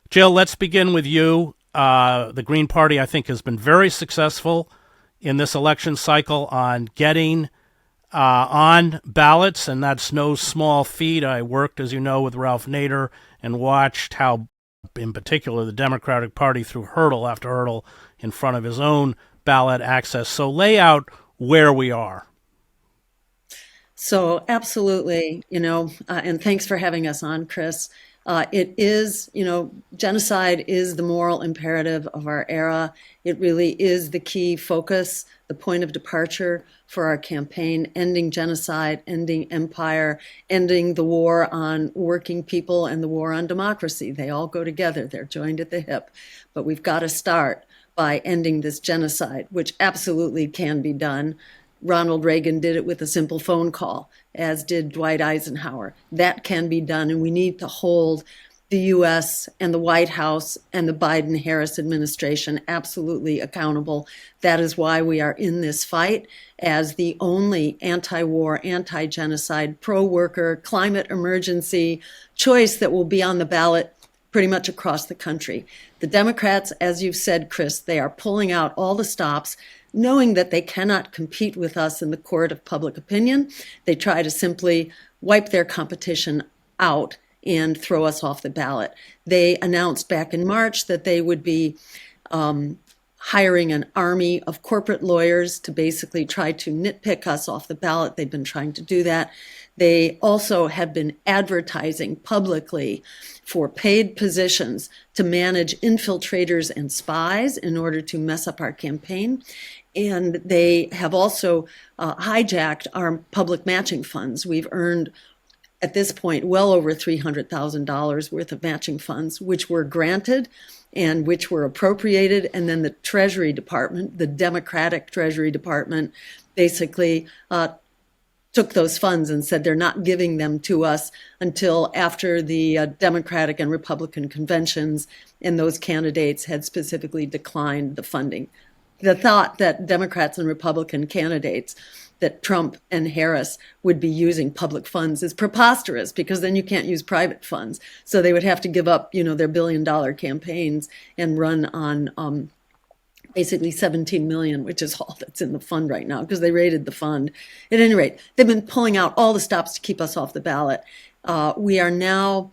Jill, let's begin with you. The Green Party, I think, has been very successful in this election cycle on getting on ballots, and that's no small feat. I worked, as you know, with Ralph Nader and watched how, in particular, the Democratic Party threw hurdle after hurdle in front of his own ballot access. So lay out where we are. So absolutely, and thanks for having us on, Chris. It is, genocide is the moral imperative of our era. It really is the key focus, the point of departure for our campaign, ending genocide, ending empire, ending the war on working people and the war on democracy. They all go together. They're joined at the hip. But we've got to start by ending this genocide, which absolutely can be done. Ronald Reagan did it with a simple phone call, as did Dwight Eisenhower. That can be done, and we need to hold the U.S. and the White House and the Biden-Harris administration absolutely accountable. That is why we are in this fight as the only anti-war, anti-genocide, pro-worker, climate emergency choice that will be on the ballot pretty much across the country. The Democrats, as you've said, Chris, they are pulling out all the stops, knowing that they cannot compete with us in the court of public opinion. They try to simply wipe their competition out and throw us off the ballot. They announced back in March that they would be hiring an army of corporate lawyers to basically try to nitpick us off the ballot. They've been trying to do that. They also have been advertising publicly for paid positions to manage infiltrators and spies in order to mess up our campaign. And they have also hijacked our public matching funds. We've earned, at this point, well over $300,000 worth of matching funds, which were granted and which were appropriated. And then the Treasury Department, the Democratic Treasury Department, basically took those funds and said they're not giving them to us until after the Democratic and Republican conventions, and those candidates had specifically declined the funding. The thought that Democrats and Republican candidates, that Trump and Harris would be using public funds is preposterous, because then you can't use private funds. So they would have to give up, their billion-dollar campaigns and run on basically 17 million, which is all that's in the fund right now, because they raided the fund. At any rate, they've been pulling out all the stops to keep us off the ballot. We are now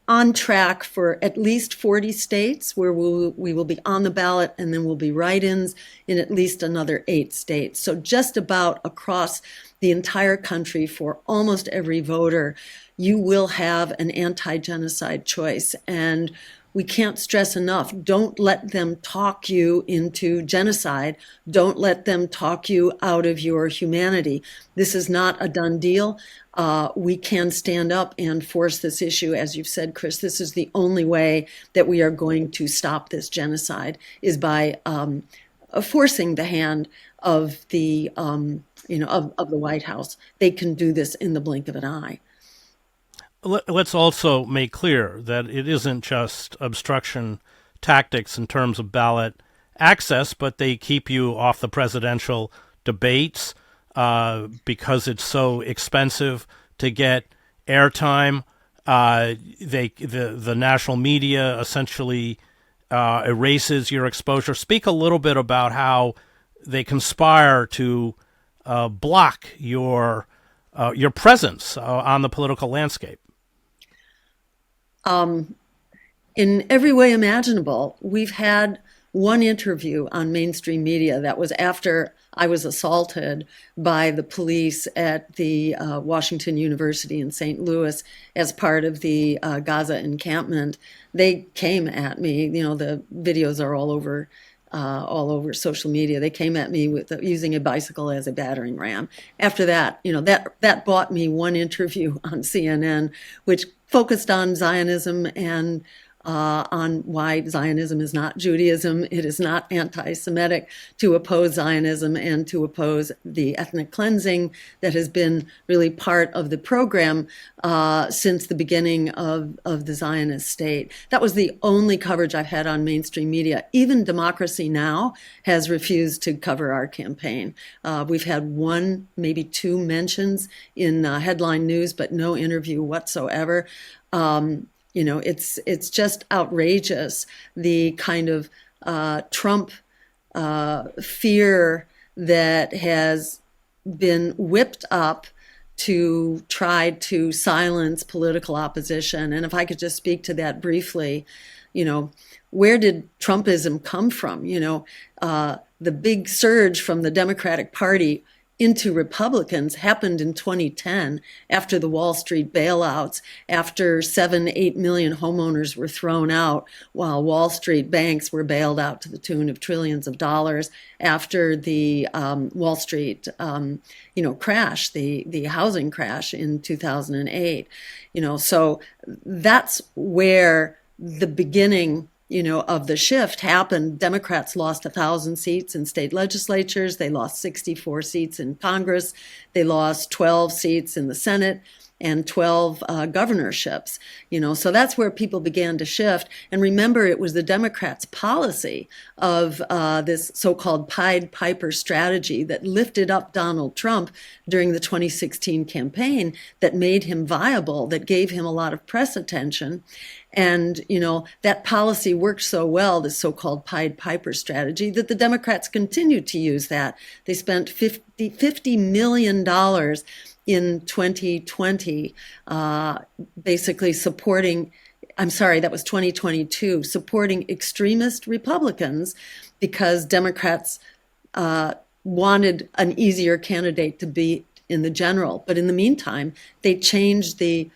on track for at least 40 states where we will be on the ballot, and then we'll be write-ins in at least another 8 states. So just about across the entire country, for almost every voter, you will have an anti-genocide choice. And we can't stress enough, don't let them talk you into genocide. Don't let them talk you out of your humanity. This is not a done deal. We can stand up and force this issue. As you've said, Chris, this is the only way that we are going to stop this genocide, is by forcing the hand of the, of the White House. They can do this in the blink of an eye. Let's also make clear that it isn't just obstruction tactics in terms of ballot access, but they keep you off the presidential debates because it's so expensive to get airtime. The national media essentially erases your exposure. Speak a little bit about how they conspire to block your presence on the political landscape. In every way imaginable. We've had one interview on mainstream media that was after I was assaulted by the police at the Washington University in St. Louis as part of the Gaza encampment. They came at me. The videos are all over social media. They came at me with using a bicycle as a battering ram. After that, that bought me one interview on CNN, which focused on Zionism and on why Zionism is not Judaism. It is not anti-Semitic, to oppose Zionism and to oppose the ethnic cleansing that has been really part of the program since the beginning of the Zionist state. That was the only coverage I've had on mainstream media. Even Democracy Now! Has refused to cover our campaign. We've had one, maybe 2 mentions in headline news, but no interview whatsoever. It's just outrageous, the kind of Trump fear that has been whipped up to try to silence political opposition. And if I could just speak to that briefly, where did Trumpism come from? The big surge from the Democratic Party into Republicans happened in 2010 after the Wall Street bailouts, after 7-8 million homeowners were thrown out while Wall Street banks were bailed out to the tune of trillions of dollars, after the Wall Street crash, the housing crash in 2008. So that's where the beginning of the shift happened. Democrats lost 1,000 seats in state legislatures. They lost 64 seats in Congress. They lost 12 seats in the Senate and 12 governorships. So that's where people began to shift. And remember, it was the Democrats' policy of this so-called Pied Piper strategy that lifted up Donald Trump during the 2016 campaign, that made him viable, that gave him a lot of press attention. And, that policy worked so well, this so-called Pied Piper strategy, that the Democrats continued to use that. They spent $50 million in 2020, basically supporting, that was 2022, supporting extremist Republicans because Democrats wanted an easier candidate to beat in the general. But in the meantime, they changed the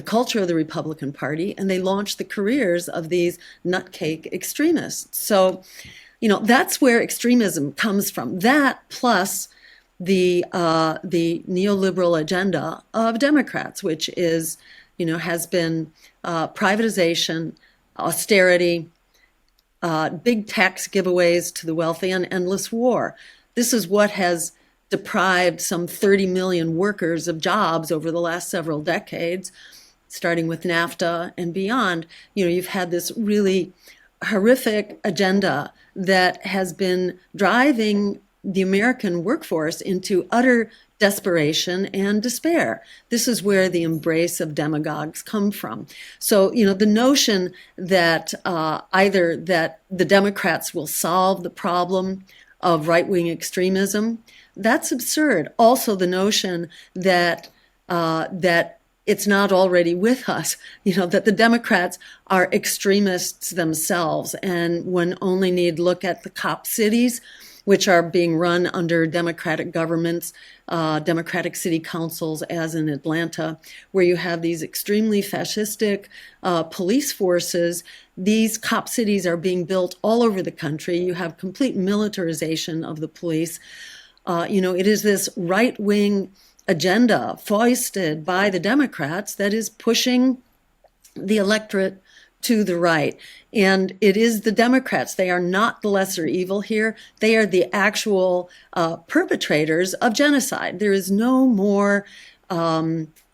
culture of the Republican Party, and they launched the careers of these nutcake extremists. So, that's where extremism comes from. That plus the neoliberal agenda of Democrats, which is, has been privatization, austerity, big tax giveaways to the wealthy, and endless war. This is what has deprived some 30 million workers of jobs over the last several decades, starting with NAFTA and beyond. You've had this really horrific agenda that has been driving the American workforce into utter desperation and despair. This is where the embrace of demagogues come from. So, the notion that either that the Democrats will solve the problem of right-wing extremism, that's absurd. Also, the notion that that it's not already with us, that the Democrats are extremists themselves, and one only need look at the cop cities, which are being run under Democratic governments, Democratic city councils, as in Atlanta, where you have these extremely fascistic police forces. These cop cities are being built all over the country. You have complete militarization of the police. It is this right-wing agenda foisted by the Democrats that is pushing the electorate to the right. And it is the Democrats. They are not the lesser evil here. They are the actual perpetrators of genocide. There is no more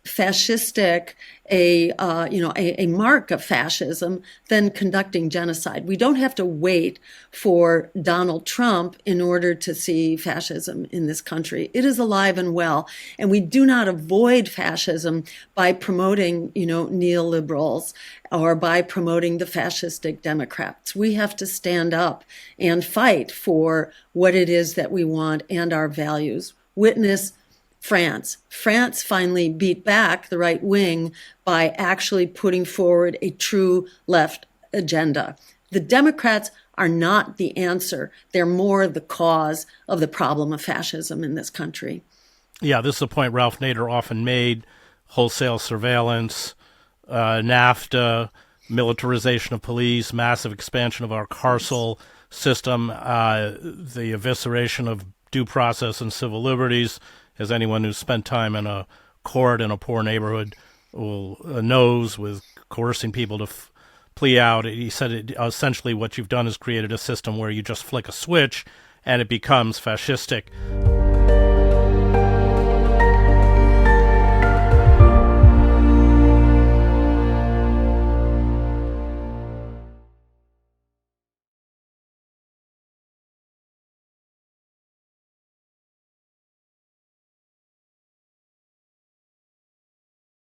fascistic a mark of fascism than conducting genocide. We don't have to wait for Donald Trump in order to see fascism in this country. It is alive and well, and we do not avoid fascism by promoting, neoliberals or by promoting the fascistic Democrats. We have to stand up and fight for what it is that we want and our values. Witness France. France finally beat back the right wing by actually putting forward a true left agenda. The Democrats are not the answer. They're more the cause of the problem of fascism in this country. Yeah, this is a point Ralph Nader often made. Wholesale surveillance, NAFTA, militarization of police, massive expansion of our carceral system, the evisceration of due process and civil liberties. As anyone who's spent time in a court in a poor neighborhood knows, with coercing people to plea out. He said essentially what you've done is created a system where you just flick a switch and it becomes fascistic.